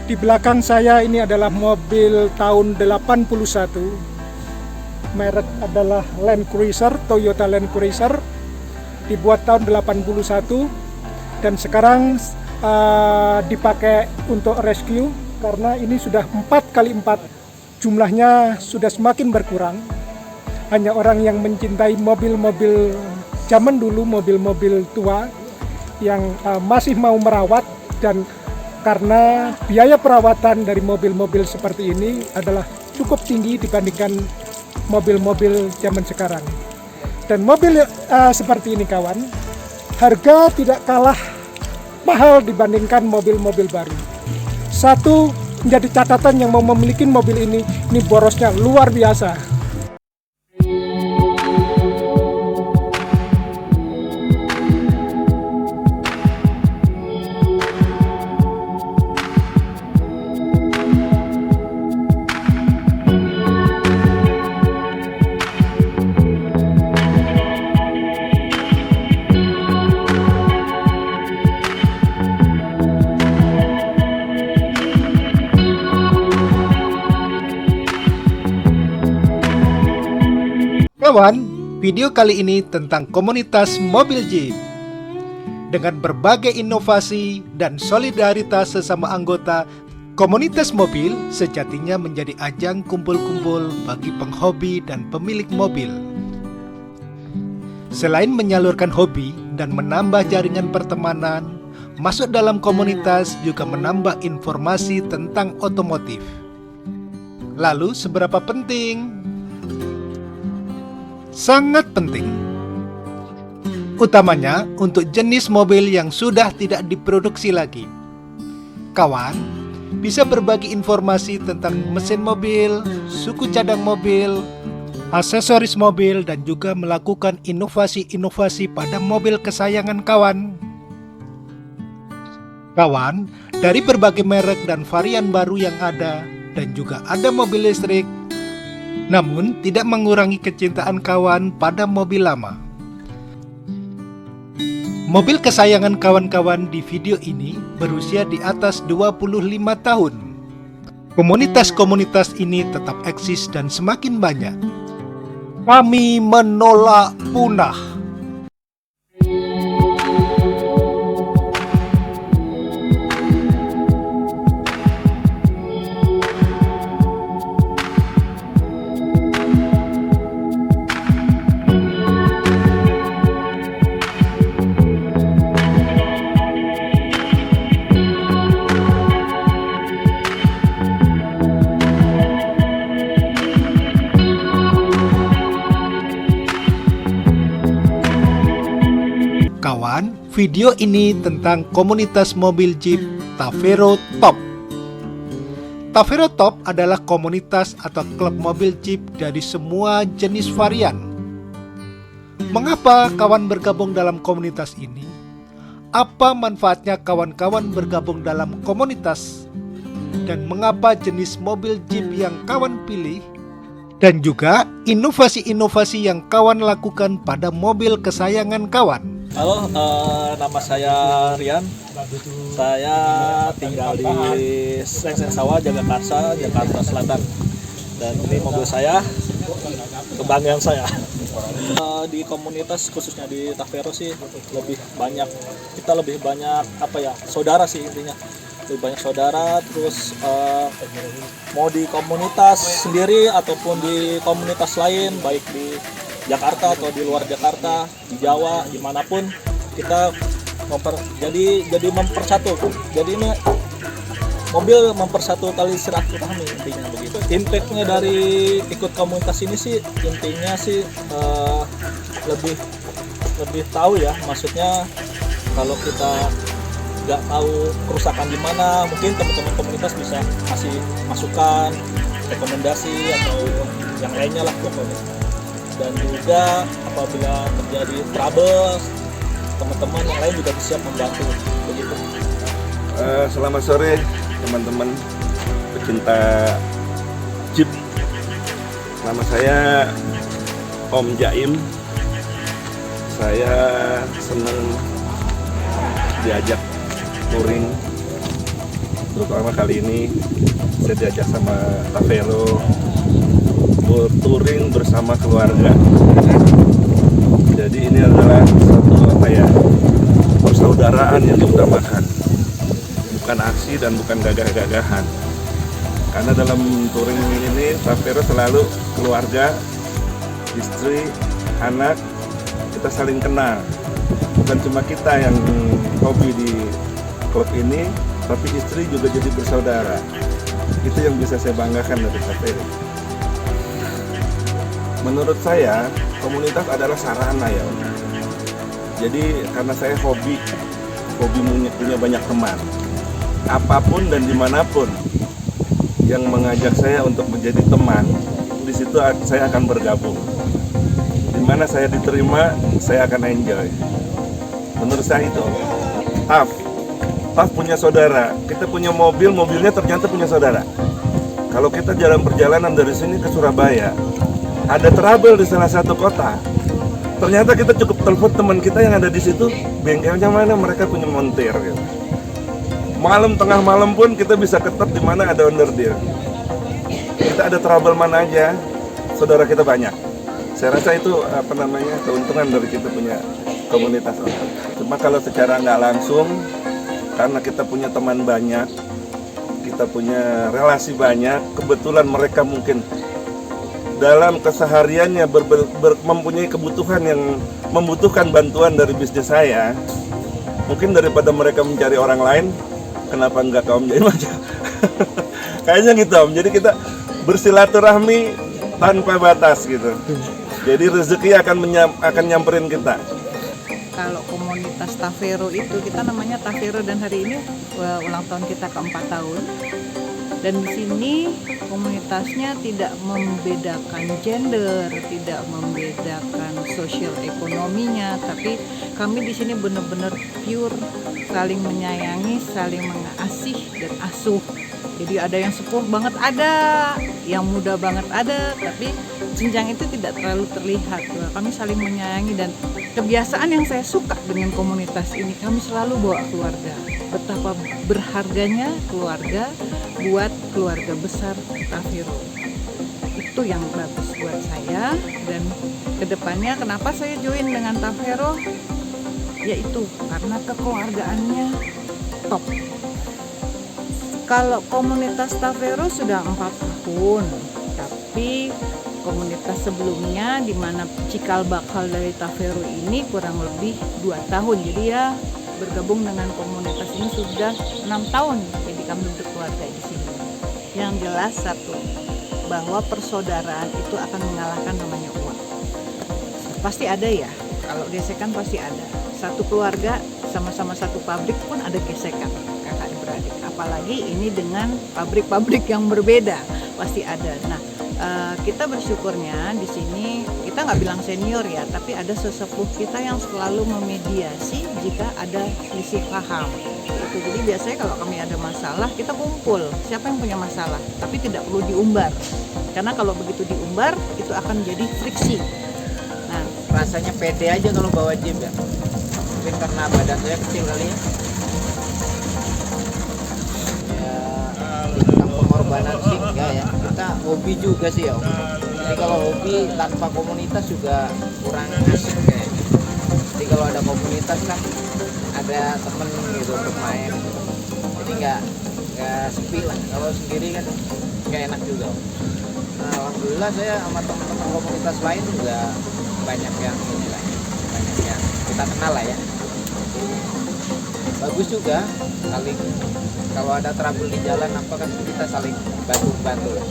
Di belakang saya ini adalah mobil tahun 81. Merek adalah Land Cruiser, Toyota Land Cruiser. Dibuat tahun 81 dan sekarang dipakai untuk rescue karena ini sudah 4x4. Jumlahnya sudah semakin berkurang. Hanya orang yang mencintai mobil-mobil zaman dulu, mobil-mobil tua yang masih mau merawat, dan karena biaya perawatan dari mobil-mobil seperti ini adalah cukup tinggi dibandingkan mobil-mobil zaman sekarang. Dan mobil seperti ini kawan, harga tidak kalah mahal dibandingkan mobil-mobil baru. Satu menjadi catatan yang mau memiliki mobil ini borosnya luar biasa. Kawan, video kali ini tentang komunitas mobil Jeep. Dengan berbagai inovasi dan solidaritas sesama anggota, komunitas mobil sejatinya menjadi ajang kumpul-kumpul bagi penghobi dan pemilik mobil. Selain menyalurkan hobi dan menambah jaringan pertemanan, masuk dalam komunitas juga menambah informasi tentang otomotif. Lalu seberapa penting? Sangat penting, utamanya untuk jenis mobil yang sudah tidak diproduksi lagi. Kawan bisa berbagi informasi tentang mesin mobil, suku cadang mobil, aksesoris mobil, dan juga melakukan inovasi-inovasi pada mobil kesayangan kawan. Kawan, dari berbagai merek dan varian baru yang ada, dan juga ada mobil listrik, namun tidak mengurangi kecintaan kawan pada mobil lama. Mobil kesayangan kawan-kawan di video ini berusia di atas 25 tahun. Komunitas-komunitas ini tetap eksis dan semakin banyak. Kami menolak punah. Kawan, video ini tentang komunitas mobil Jeep Tavero Top. Tavero Top adalah komunitas atau klub mobil Jeep dari semua jenis varian. Mengapa kawan bergabung dalam komunitas ini? Apa manfaatnya kawan-kawan bergabung dalam komunitas? Dan mengapa jenis mobil Jeep yang kawan pilih? Dan juga inovasi-inovasi yang kawan lakukan pada mobil kesayangan kawan. Halo, nama saya Rian. Saya tinggal di Sengsen Sawah, Jagakarsa, Jakarta Selatan. Dan ini mobil saya, kebanggaan saya. Di komunitas khususnya di Tavero sih kita lebih banyak saudara sih intinya. Lebih banyak saudara, terus mau di komunitas sendiri ataupun di komunitas lain, baik di Jakarta atau di luar Jakarta, di Jawa, dimanapun kita jadi mempersatu. Jadi ini mobil mempersatu tali silaturahmi intinya begitu. Impactnya dari ikut komunitas ini sih intinya sih lebih tahu ya, maksudnya kalau kita nggak tahu kerusakan di mana, mungkin teman-teman komunitas bisa kasih masukan, rekomendasi atau yang lainnya lah pokoknya. Dan juga apabila terjadi trouble, teman-teman yang lain juga siap membantu begitu. Selamat sore teman-teman pecinta Jeep. Nama saya Om Jaim. Saya senang diajak touring terutama kali ini saya diajak sama Tavero touring bersama keluarga. Jadi ini adalah satu persaudaraan yang diutamakan, bukan aksi dan bukan gagah-gagahan. Karena dalam touring ini Tavero selalu keluarga, istri, anak, kita saling kenal. Bukan cuma kita yang hobi di klub ini, tapi istri juga jadi bersaudara. Itu yang bisa saya banggakan dari Tavero. Menurut saya, komunitas adalah sarana ya. Jadi karena saya hobi punya banyak teman. Apapun dan dimanapun yang mengajak saya untuk menjadi teman, di situ saya akan bergabung. Di mana saya diterima, saya akan enjoy. Menurut saya itu. Taf punya saudara. Kita punya mobilnya ternyata punya saudara. Kalau kita jalan perjalanan dari sini ke Surabaya, ada trouble di salah satu kota, ternyata kita cukup telepon teman kita yang ada di situ, bengkelnya mana, mereka punya montir gitu. Tengah malam pun kita bisa ketep di mana ada underdeal. Kita ada trouble mana aja, saudara kita banyak. Saya rasa itu keuntungan dari kita punya komunitas. Cuma kalau secara nggak langsung, karena kita punya teman banyak, kita punya relasi banyak, kebetulan mereka mungkin dalam kesehariannya mempunyai kebutuhan yang membutuhkan bantuan dari bisnis saya. Mungkin daripada mereka mencari orang lain, kenapa enggak Om Jaim aja? Kayaknya gitu Om. Jadi kita bersilaturahmi tanpa batas gitu. Jadi rezeki akan nyamperin kita. Kalau komunitas Tavero itu, kita namanya Tavero dan hari ini ulang tahun kita ke-4 tahun. Dan di sini komunitasnya tidak membedakan gender, tidak membedakan sosial ekonominya, tapi kami di sini benar-benar pure saling menyayangi, saling mengasihi dan asuh. Jadi ada yang sepuh banget ada, yang muda banget ada, tapi jenjang itu tidak terlalu terlihat. Kami saling menyayangi dan kebiasaan yang saya suka dengan komunitas ini, kami selalu bawa keluarga. Betapa berharganya keluarga buat keluarga besar Tavero. Itu yang bagus buat saya, dan kedepannya kenapa saya join dengan Tavero, yaitu karena kekeluargaannya top. Kalau komunitas Tavero sudah 4 tahun, tapi komunitas sebelumnya di mana cikal bakal dari Tavero ini kurang lebih 2 tahun. Jadi ya bergabung dengan komunitas ini sudah 6 tahun. Jadi kami berkeluarga di sini. Yang jelas satu, bahwa persaudaraan itu akan mengalahkan namanya uang. Pasti ada ya, kalau gesekan pasti ada. Satu keluarga sama-sama satu pabrik pun ada gesekan, kakak beradik. Apalagi ini dengan pabrik-pabrik yang berbeda, pasti ada. Nah, kita bersyukurnya di sini kita nggak bilang senior ya, tapi ada sesepuh kita yang selalu memediasi jika ada selisih paham. Jadi biasanya kalau kami ada masalah, kita kumpul siapa yang punya masalah, tapi tidak perlu diumbar, karena kalau begitu diumbar itu akan jadi friksi. Nah, Rasanya pede aja kalau bawa jeep ya, mungkin karena badan saya kecil kali ya. Tentang pengorbanan sih enggak ya, kita hobi juga sih ya Om. Jadi kalau hobi tanpa komunitas juga kurang asik kayaknya. Jadi kalau ada komunitas kan ada temen gitu untuk main, jadi nggak sepi lah. Kalau sendiri kan nggak enak juga. Nah, alhamdulillah saya sama teman-teman komunitas lain juga banyak yang ini lah, banyak yang kita kenal lah ya. Bagus juga, saling kalau ada trouble di jalan apa kan kita saling bantu lah.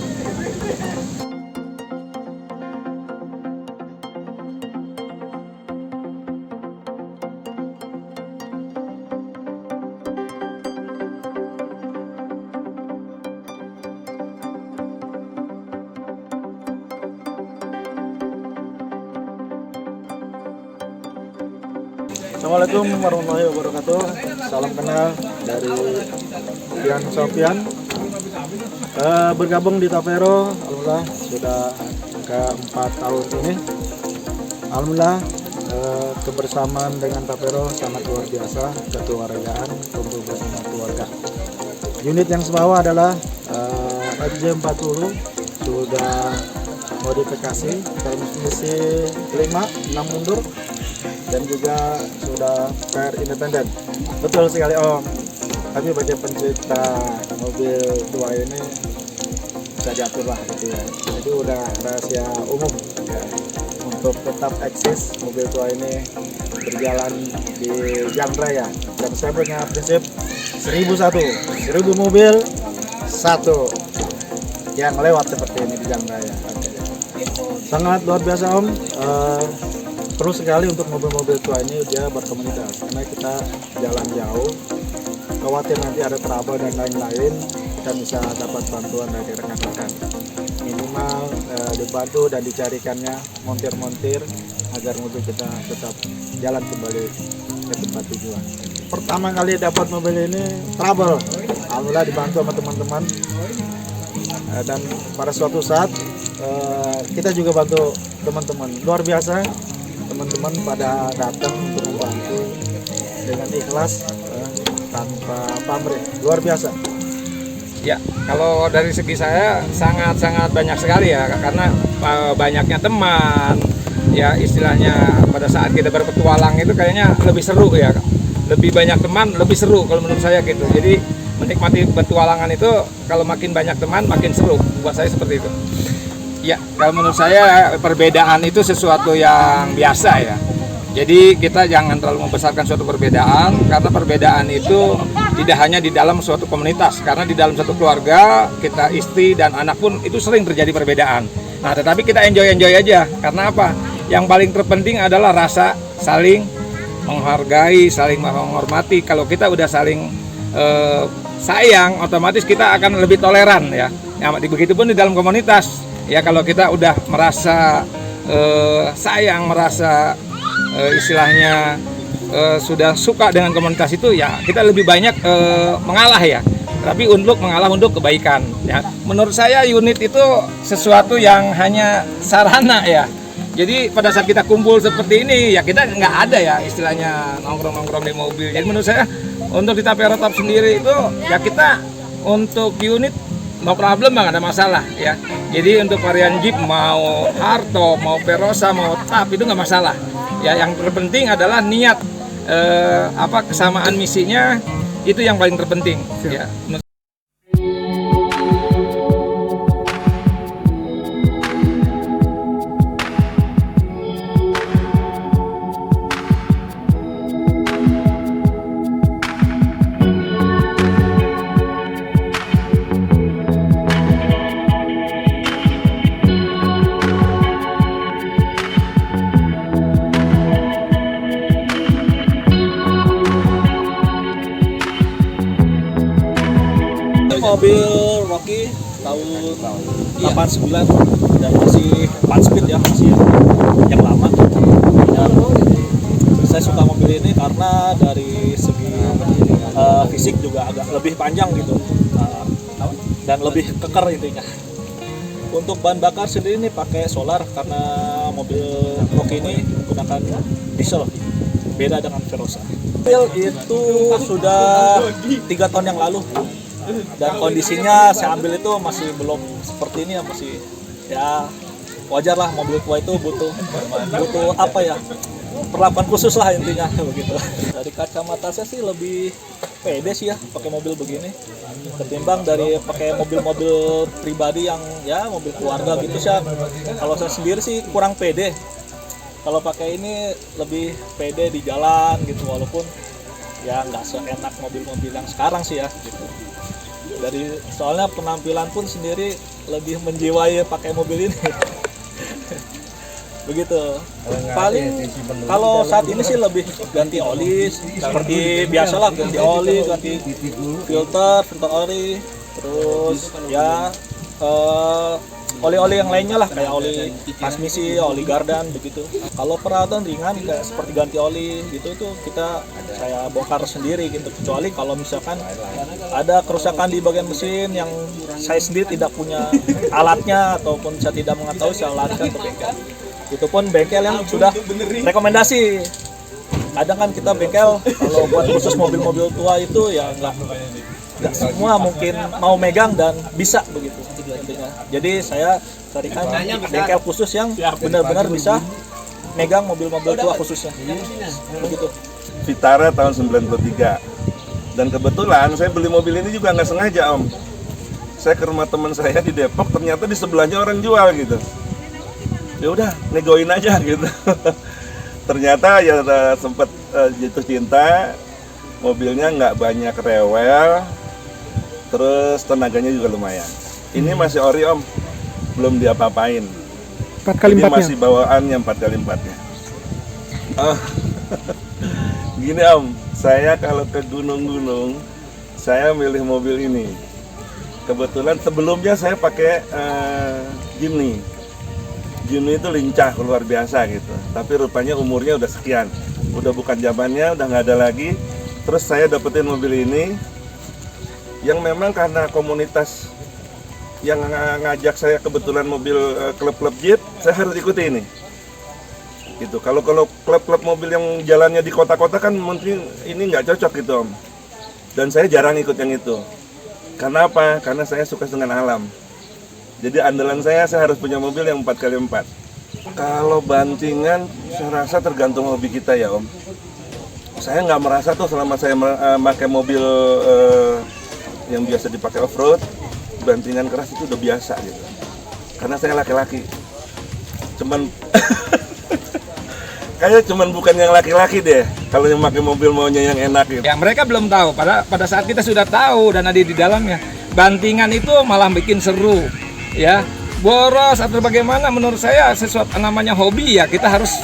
Assalamualaikum warahmatullahi wabarakatuh. Salam kenal dari Rian Sofian. Bergabung di Tavero, alhamdulillah sudah ke-4 tahun ini. Alhamdulillah kebersamaan dengan Tavero sangat luar biasa, kekeluargaan, kumpul bersama keluarga. Unit yang sebawah adalah FJ40, sudah modifikasi transmisi 5, 6 mundur, dan juga sudah PR independen. Betul sekali Om. Tapi bagi pencipta mobil tua ini bisa diatur lah gitu ya. Jadi udah rahasia umum ya. Untuk tetap eksis mobil tua ini berjalan di jalan raya. Dan saya punya prinsip 1000 mobil satu yang lewat seperti ini di jalan raya. Sangat luar biasa Om. Perlu sekali untuk mobil-mobil tua ini dia berkomunitas, karena kita jalan jauh, khawatir nanti ada trouble dan lain-lain, kita bisa dapat bantuan dari rekan-rekan. Minimal dibantu dan dicarikannya montir-montir agar mobil kita tetap jalan kembali ke tempat tujuan. Pertama kali dapat mobil ini trouble, alhamdulillah dibantu sama teman-teman, dan pada suatu saat kita juga bantu teman-teman. Luar biasa, teman-teman pada datang untuk membantu dengan ikhlas tanpa pamrih. Luar biasa. Ya, kalau dari segi saya sangat-sangat banyak sekali ya, karena banyaknya teman, ya istilahnya pada saat kita berpetualang itu kayaknya lebih seru ya, lebih banyak teman lebih seru kalau menurut saya gitu. Jadi menikmati petualangan itu kalau makin banyak teman makin seru, buat saya seperti itu. Ya, kalau menurut saya perbedaan itu sesuatu yang biasa ya. Jadi kita jangan terlalu membesarkan suatu perbedaan, karena perbedaan itu tidak hanya di dalam suatu komunitas, karena di dalam suatu keluarga kita istri dan anak pun itu sering terjadi perbedaan. Nah, tetapi kita enjoy aja. Karena apa? Yang paling terpenting adalah rasa saling menghargai, saling menghormati. Kalau kita udah saling sayang, otomatis kita akan lebih toleran ya. Begitupun di dalam komunitas. Ya, kalau kita udah merasa sayang, merasa istilahnya sudah suka dengan komunitas itu, ya kita lebih banyak mengalah ya. Tapi untuk mengalah untuk kebaikan ya. Menurut saya unit itu sesuatu yang hanya sarana ya. Jadi pada saat kita kumpul seperti ini ya kita nggak ada ya istilahnya nongkrong-nongkrong di mobil. Jadi menurut saya untuk di Tavero Top sendiri itu ya kita untuk unit no problem, nggak ada masalah ya. Jadi untuk varian Jeep mau Hardtop, mau Verosa, mau Tap itu nggak masalah. Ya yang terpenting adalah niat, kesamaan misinya itu yang paling terpenting. Ya. Mobil Rocky tahun 89 dan masih 4 speed ya, masih yang lama. Dan saya suka mobil ini karena dari segi fisik juga agak lebih panjang gitu, dan lebih keker intinya. Untuk bahan bakar sendiri ini pakai solar karena mobil Rocky ini menggunakan diesel, beda dengan Verosa. Mobil itu sudah 3 tahun yang lalu. Dan kondisinya saya ambil itu masih belum seperti ini ya, masih ya wajar lah, mobil tua itu butuh apa ya, perlakuan khusus lah intinya begitu. Dari kacamata saya sih lebih pede sih ya pakai mobil begini ketimbang dari pakai mobil-mobil pribadi yang ya mobil keluarga gitu sih. Kalau saya sendiri sih kurang pede kalau pakai ini, lebih pede di jalan gitu, walaupun ya nggak seenak mobil-mobil yang sekarang sih ya gitu. Dari soalnya penampilan pun sendiri lebih menjiwai pakai mobil ini. Begitu. Paling kalau saat ini sih lebih ganti oli seperti biasalah, ganti oli, ganti filter oli, terus ya oli-oli yang lainnya lah, kayak oli transmisi, oli gardan begitu. Kalau perawatan ringan kayak seperti ganti oli gitu tuh saya bongkar sendiri gitu, kecuali kalau misalkan ada kerusakan di bagian mesin yang saya sendiri tidak punya alatnya ataupun saya tidak mengetahui, saya larikan ke bengkel. Itu pun bengkel yang sudah rekomendasi. Kadang kan kita bengkel kalau buat khusus mobil-mobil tua itu ya nggak semua mungkin mau megang dan bisa begitu intinya. Jadi saya carikan bengkel khusus yang benar-benar bisa megang mobil-mobil tua khususnya begitu. Vitara tahun 93. Dan kebetulan saya beli mobil ini juga nggak sengaja, Om. Saya ke rumah teman saya di Depok, ternyata di sebelahnya orang jual gitu. Ya udah, negoin aja gitu. Ternyata ya sempat jatuh cinta. Mobilnya nggak banyak rewel, terus tenaganya juga lumayan. Ini masih ori, Om, belum diapa-apain. 4x4-nya. Ini masih bawaan yang 4x4-nya. Gini, Om, saya kalau ke gunung-gunung, saya milih mobil ini. Kebetulan sebelumnya saya pakai Jimny. Jimny itu lincah luar biasa gitu. Tapi rupanya umurnya udah sekian, udah bukan zamannya, udah nggak ada lagi. Terus saya dapetin mobil ini, yang memang karena komunitas yang ngajak saya kebetulan mobil klub-klub Jeep, saya harus ikuti ini. Gitu. Kalau klub-klub mobil yang jalannya di kota-kota kan mungkin ini nggak cocok gitu, Om. Dan saya jarang ikut yang itu. Karena apa? Karena saya suka dengan alam. Jadi andalan saya harus punya mobil yang 4x4. Kalau bantingan, saya rasa tergantung hobi kita ya, Om. Saya nggak merasa tuh selama saya pakai mobil yang biasa dipakai off-road, bantingan keras itu udah biasa gitu. Karena saya laki-laki. Cuman kayaknya cuman bukan yang laki-laki deh kalau yang pakai mobil maunya yang enak gitu. Ya mereka belum tahu, pada saat kita sudah tahu dan ada di dalamnya. Bantingan itu malah bikin seru, ya. Boros atau bagaimana, menurut saya sesuatu namanya hobi ya, kita harus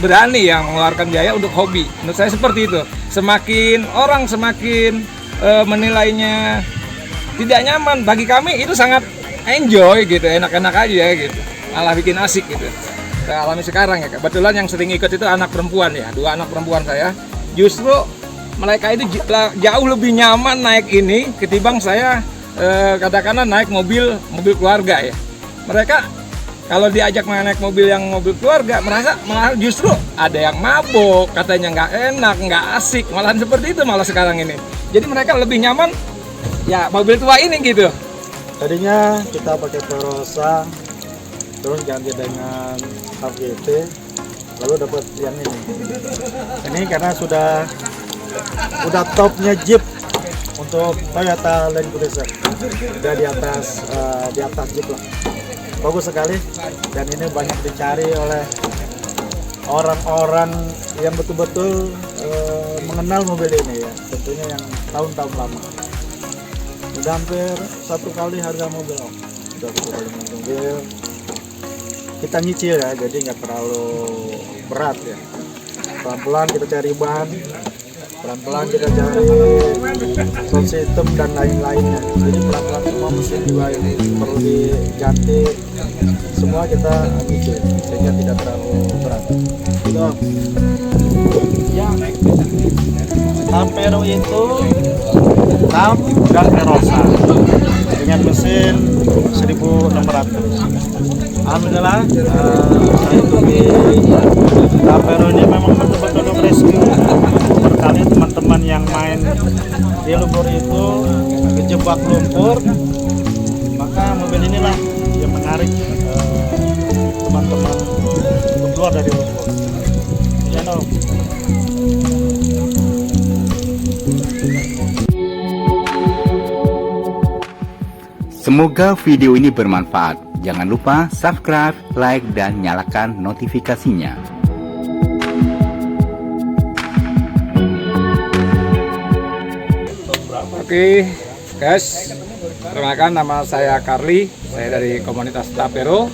berani ya mengeluarkan biaya untuk hobi. Menurut saya seperti itu. Semakin orang semakin menilainya tidak nyaman, bagi kami itu sangat enjoy gitu, enak-enak aja gitu. Malah bikin asik gitu. Saya alami sekarang ya, kebetulan yang sering ikut itu anak perempuan ya, 2 anak perempuan saya. Justru mereka itu jauh lebih nyaman naik ini ketimbang saya katakanlah naik mobil keluarga ya. Mereka kalau diajak naik mobil yang mobil keluarga merasa malah justru ada yang mabuk, katanya nggak enak, nggak asik, malahan seperti itu malah sekarang ini. Jadi mereka lebih nyaman ya mobil tua ini gitu. Tadinya kita pakai Verosa, terus ganti dengan HVT, lalu dapat yang ini. Ini karena sudah topnya Jeep untuk Toyota Land Cruiser, udah di atas Jeep lah. Bagus sekali, dan ini banyak dicari oleh orang-orang yang betul-betul mengenal mobil ini ya, tentunya yang tahun-tahun lama. Udah hampir 1 kali harga mobil, Om. Udah 1 kali mobil. Kita nyicil ya, jadi nggak terlalu berat ya. Pelan-pelan kita cari ban, pelan-pelan kita cari sound system dan lain-lainnya. Jadi pelan-pelan semua mesin juga yang perlu diganti, semua kita nyicil sehingga tidak terlalu berat. Gitu. Ya, Tapero itu Tam dan Verosa dengan mesin 1600. Alhamdulillah, saya itu di Tapero ini memang betul-betul rescue. Berkali teman-teman yang main di lumpur itu kejebak lumpur, maka mobil inilah yang menarik teman-teman untuk keluar dari lumpur. Ya, no. Semoga video ini bermanfaat. Jangan lupa subscribe, like, dan nyalakan notifikasinya. Oke, guys, perkenalkan nama saya Carly, saya dari komunitas Tapero.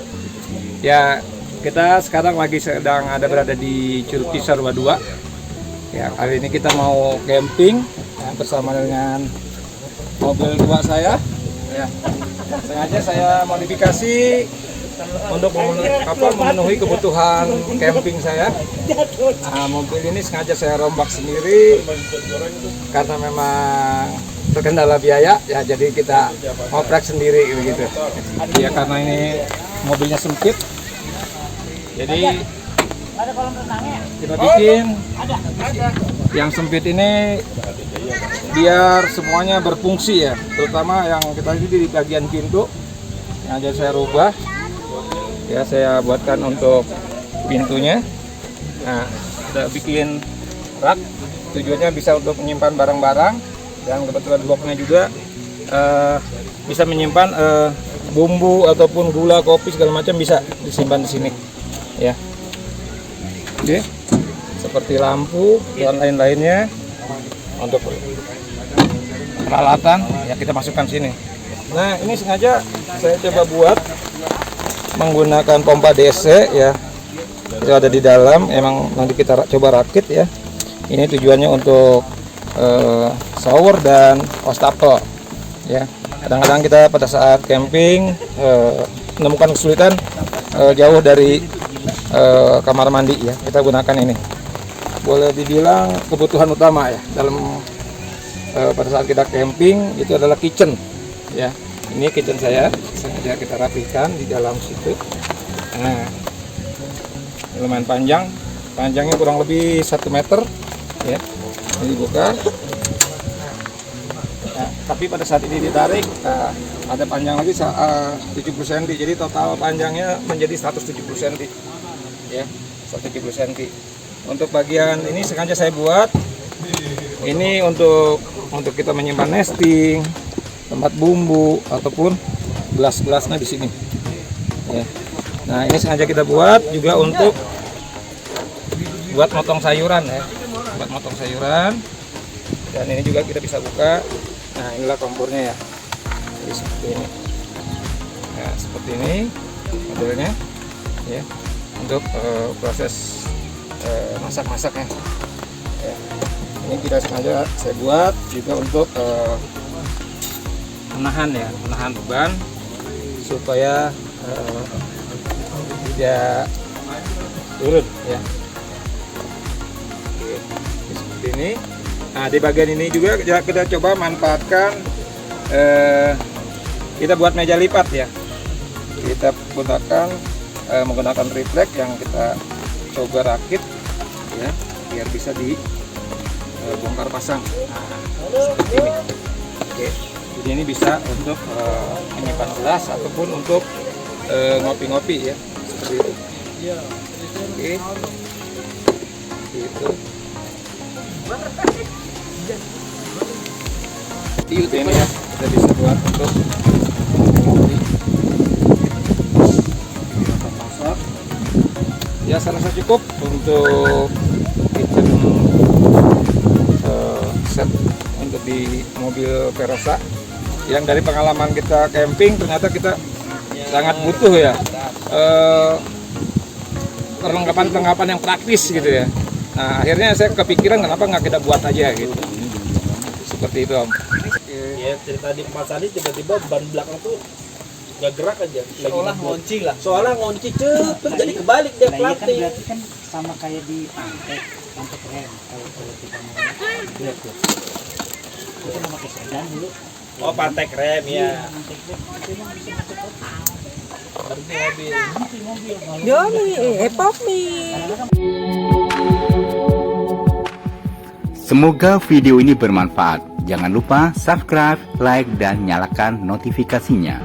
Ya, kita sekarang lagi berada di Curug Cisar Rua 2. Ya, kali ini kita mau camping ya, bersama dengan mobil tua saya. Ya, sengaja saya modifikasi untuk memenuhi kebutuhan camping saya. Nah, mobil ini sengaja saya rombak sendiri karena memang terkendala biaya ya, jadi kita ngoprek sendiri gitu. Ya karena ini mobilnya sempit, jadi kita bikin yang sempit ini biar semuanya berfungsi ya, terutama yang kita lihat di bagian pintu yang aja saya rubah ya, saya buatkan untuk pintunya. Nah, kita bikin rak, tujuannya bisa untuk menyimpan barang-barang, dan kebetulan bloknya juga bisa menyimpan bumbu ataupun gula, kopi segala macam bisa disimpan di sini ya. Oke, seperti lampu dan lain-lainnya untuk peralatan ya kita masukkan sini. Nah, ini sengaja saya coba buat menggunakan pompa DC ya, itu ada di dalam, emang nanti kita coba rakit ya. Ini tujuannya untuk shower dan wastafel ya. Kadang-kadang kita pada saat camping menemukan kesulitan jauh dari kamar mandi ya, kita gunakan ini. Boleh dibilang kebutuhan utama ya dalam pada saat kita camping itu adalah kitchen ya. Ini kitchen saya sengaja kita rapikan di dalam situ. Nah, lumayan panjang, panjangnya kurang lebih 1 meter ya. Ini dibuka. Nah, tapi pada saat ini ditarik ada panjang lagi 70 cm, jadi total panjangnya menjadi 170 cm ya, 170 cm. Untuk bagian ini sengaja saya buat ini untuk kita menyimpan nesting, tempat bumbu ataupun gelas-gelasnya di sini ya. Nah, ini sengaja kita buat juga untuk buat motong sayuran ya, buat motong sayuran. Dan ini juga kita bisa buka. Nah, inilah kompornya ya. Jadi seperti ini. Nah, seperti ini modelnya ya, untuk proses masak-masaknya ya. Ini kita sengaja saya buat juga untuk menahan ya, menahan beban supaya tidak turun ya. Oke, seperti ini. Nah, di bagian ini juga kita coba manfaatkan, kita buat meja lipat ya. Kita menggunakan triplek yang kita coba rakit ya, biar bisa dibongkar pasang. Nah, seperti ini. Oke, jadi ini bisa untuk menyimpan gelas ataupun untuk ngopi-ngopi ya, seperti itu. Oke, itu. Ini ya, kita bisa buat untuk masak. Ya, saya rasa cukup untuk kitchen set untuk di mobil Verosa. Yang dari pengalaman kita camping ternyata kita sangat butuh ya perlengkapan-perlengkapan yang praktis gitu ya. Nah, akhirnya saya kepikiran kenapa nggak kita buat aja gitu. Seperti itu, Om. Ya, cerita di Mas Adi tiba-tiba ban belakang tuh nggak gerak aja. Seolah ngunci lah. Soalnya ngunci cepet jadi kebalik dia pelatih. Iya, berarti kan sama kayak di pantai rem kalau kita mau lihat tuh. Kita mau pakai sedan dulu. Oh, pantai rem ya. Pantai rem itu yang bisa masuk total. Mobil. Jomi, epok mi. Semoga video ini bermanfaat. Jangan lupa subscribe, like, dan nyalakan notifikasinya.